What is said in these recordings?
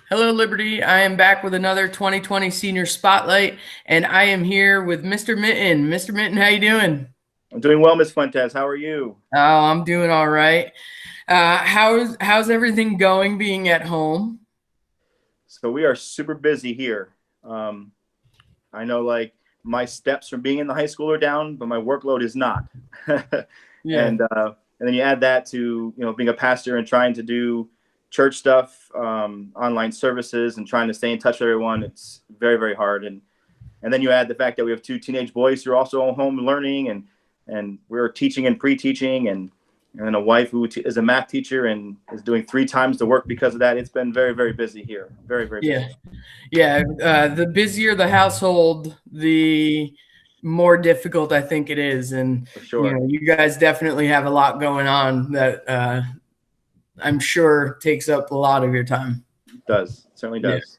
Hello, Liberty. I am back with another 2020 Senior Spotlight, and I am here with Mr. Minton. Mr. Minton, how you doing? I'm doing well, Miss Fuentes. How are you? Oh, I'm doing all right. How's everything going being at home? So we are super busy here. Um, I know, like my steps from being in the high school are down, but my workload is not. Yeah. And then you add that to being a pastor and trying to do church stuff, online services, and trying to stay in touch with everyone. It's very very hard. And then you add the fact that we have two teenage boys who are also home learning, and we're teaching and pre-teaching, and then a wife who is a math teacher and is doing three times the work because of that. It's been very, very busy here. Very, very busy. Yeah. Yeah. The busier the household, the more difficult I think it is. And, For sure. you guys definitely have a lot going on that I'm sure takes up a lot of your time. It does. It certainly Yeah. does.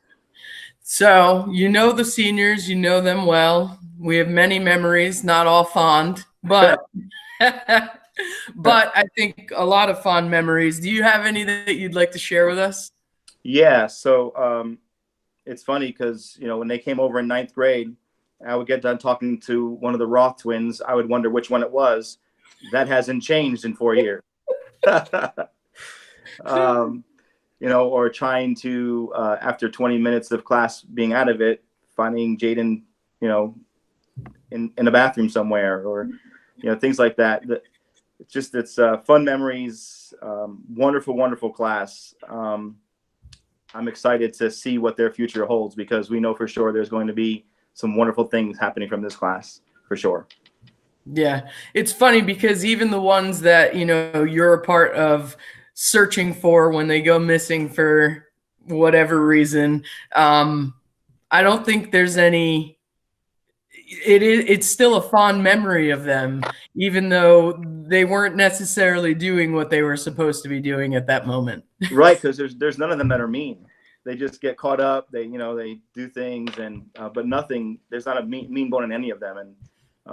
So, you know the seniors, you know them well. We have many memories, not all fond, but but I think a lot of fond memories. Do you have any that you'd like to share with us? Yeah. So it's funny because, when they came over in ninth grade, I would get done talking to one of the Roth twins. I would wonder which one it was. That hasn't changed in 4 years. um, or trying to, after 20 minutes of class being out of it, finding Jaden, you know, in a bathroom somewhere, or things like that. It's fun memories. Wonderful, wonderful class. I'm excited to see what their future holds because we know for sure there's going to be some wonderful things happening from this class for sure. Yeah, it's funny because even the ones that you're a part of searching for when they go missing for whatever reason, I don't think there's any. It's still a fond memory of them, even though they weren't necessarily doing what they were supposed to be doing at that moment. Right, because there's none of them that are mean. They just get caught up. They do things, and but nothing. There's not a mean bone in any of them,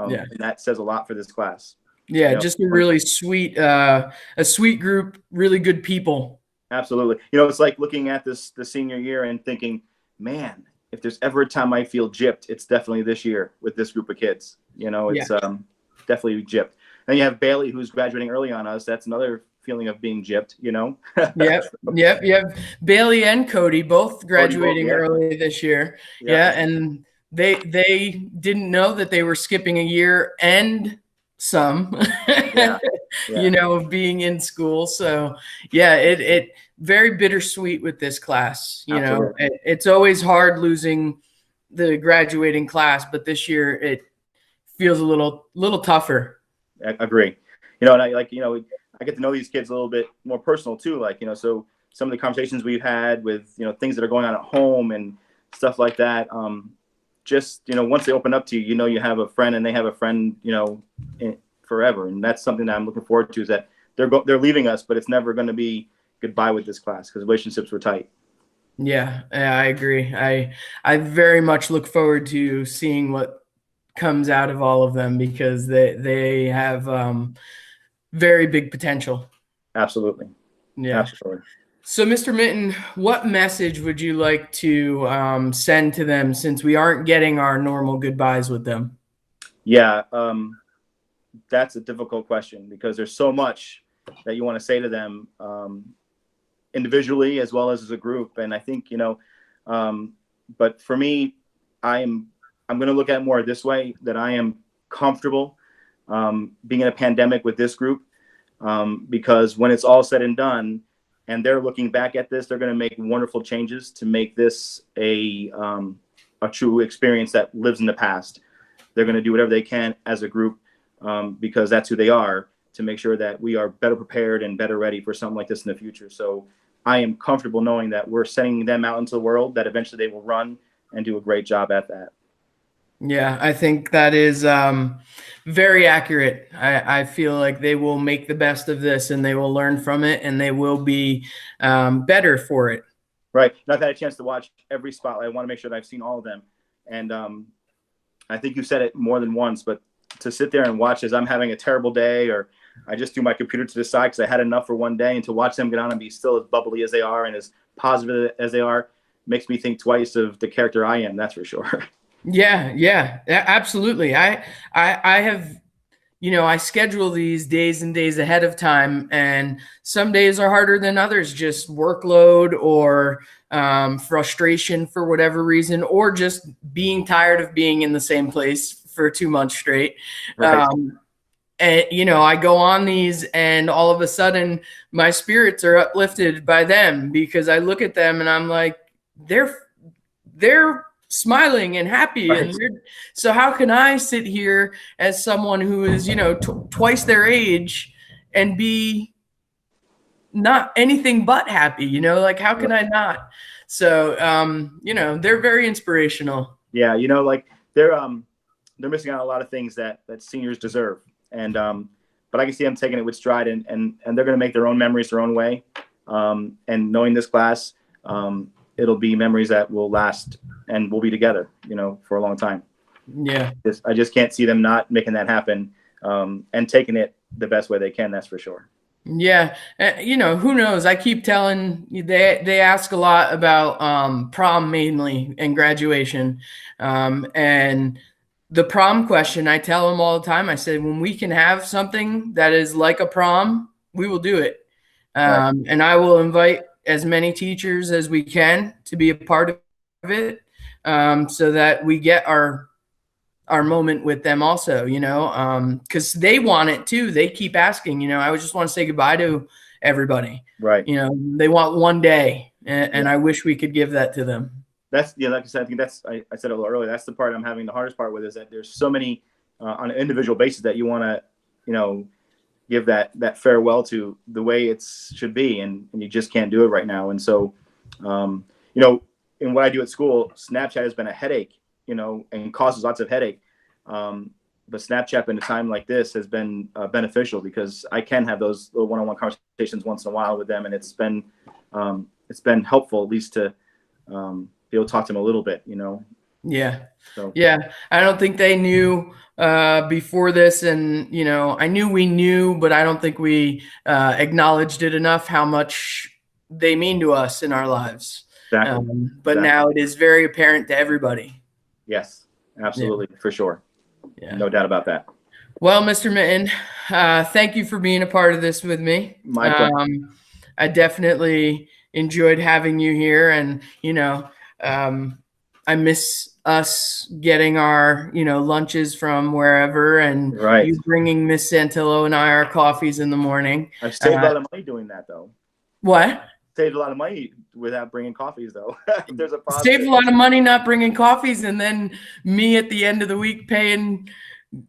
Yeah. and that says a lot for this class. Yeah, You know, just a wonderful. really sweet, a sweet group, really good people. Absolutely. It's like looking at the senior year and thinking, man, if there's ever a time I feel gypped, it's definitely this year with this group of kids. Yeah. It's definitely gypped. Then you have Bailey, who's graduating early on us. That's another feeling of being gypped. Yep. Yep. Yep. Bailey and Cody both Cody both, graduating yeah, early this year. yeah, Yeah, and they didn't know that they were skipping a year and some, yeah, yeah, of being in school. So yeah, it very bittersweet with this class. absolutely. It's always hard losing the graduating class, but this year it feels a little tougher. I agree. And I get to know these kids a little bit more personal too. So some of the conversations we've had with things that are going on at home and stuff like that. Just once they open up to you, you have a friend and they have a friend, forever. And that's something that I'm looking forward to, is that they're leaving us, but it's never going to be goodbye with this class because relationships were tight. Yeah, I agree. I very much look forward to seeing what comes out of all of them because they have very big potential. Absolutely. Yeah. Absolutely. So, Mr. Minton, what message would you like to send to them since we aren't getting our normal goodbyes with them? Yeah. That's a difficult question because there's so much that you want to say to them, individually as well as a group. And I think, but for me, I'm going to look at it more this way, that I am comfortable being in a pandemic with this group, because when it's all said and done and they're looking back at this, they're going to make wonderful changes to make this a true experience that lives in the past. They're going to do whatever they can as a group, because that's who they are, to make sure that we are better prepared and better ready for something like this in the future. So I am comfortable knowing that we're sending them out into the world, that eventually they will run and do a great job at that. Yeah, I think that is very accurate. I feel like they will make the best of this and they will learn from it and they will be better for it. Right. And I've had a chance to watch every spotlight. I want to make sure that I've seen all of them. And I think you said it more than once, but to sit there and watch as I'm having a terrible day, or I just threw my computer to the side because I had enough for one day, and to watch them get on and be still as bubbly as they are and as positive as they are, makes me think twice of the character I am. That's for sure. Yeah, absolutely. I have, I schedule these days and days ahead of time, and some days are harder than others, just workload or frustration for whatever reason, or just being tired of being in the same place for 2 months straight. Right. And, I go on these, and all of a sudden my spirits are uplifted by them, because I look at them and I'm like, they're smiling and happy. Right. And so how can I sit here as someone who is, twice their age and be not anything but happy, like how can I not? So, they're very inspirational. Yeah. Like they're missing out on a lot of things that seniors deserve. And, but I can see them taking it with stride, and they're going to make their own memories their own way. And knowing this class, it'll be memories that will last, and we'll be together, for a long time. Yeah. I just can't see them not making that happen, and taking it the best way they can. That's for sure. Yeah. Who knows? I keep telling you, they ask a lot about prom mainly and graduation. And the prom question, I tell them all the time. I said, when we can have something that is like a prom, we will do it. Right. And I will invite as many teachers as we can to be a part of it, so that we get our moment with them also, because they want it too. They keep asking, I just want to say goodbye to everybody. Right. They want one day, and I wish we could give that to them. That's, like I said, I think I said it a little earlier. That's the part I'm having the hardest part with, is that there's so many on an individual basis that you want to, give that farewell to the way it should be. And you just can't do it right now. And so, in what I do at school, Snapchat has been a headache, and causes lots of headache. But Snapchat in a time like this has been beneficial, because I can have those little one-on-one conversations once in a while with them. And it's been helpful, at least to be able to talk to them a little bit, Yeah. So. Yeah. I don't think they knew before this. And, I knew we knew, but I don't think we acknowledged it enough, how much they mean to us in our lives. Exactly. But now it is very apparent to everybody. Yes, absolutely. Yeah. For sure. Yeah. No doubt about that. Well, Mr. Minton, thank you for being a part of this with me. My pleasure. I definitely enjoyed having you here, and, I miss us getting our, lunches from wherever, and right. You bringing Miss Santillo and I our coffees in the morning. I've saved a lot of money doing that, though. What? Saved a lot of money without bringing coffees, though. There's a positive. Saved a lot of money not bringing coffees, and then me at the end of the week paying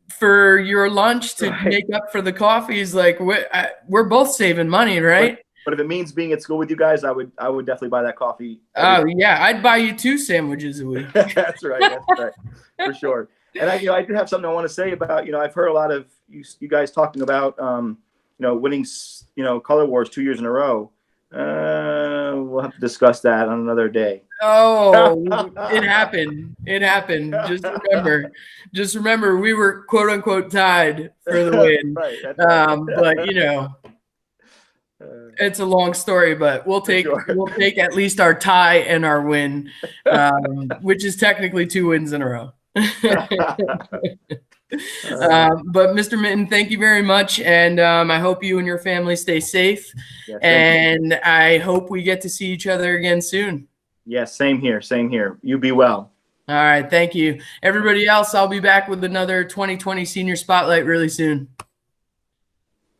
for your lunch to make up for the coffees. Like, we're both saving money, right? But if it means being at school with you guys, I would definitely buy that coffee. Oh yeah, I'd buy you 2 sandwiches a week. That's right, for sure. And I do have something I want to say about, I've heard a lot of you guys talking about, winning, Color Wars 2 years in a row. We'll have to discuss that on another day. Oh, it happened. It happened. Just remember, we were quote unquote tied for the win. Right. But it's a long story, but we'll take at least our tie and our win, which is technically 2 wins in a row. But Mr. Minton, thank you very much, and I hope you and your family stay safe. Yeah, and I hope we get to see each other again soon. Yes, same here. Same here. You be well. All right, thank you. Everybody else, I'll be back with another 2020 Senior Spotlight really soon.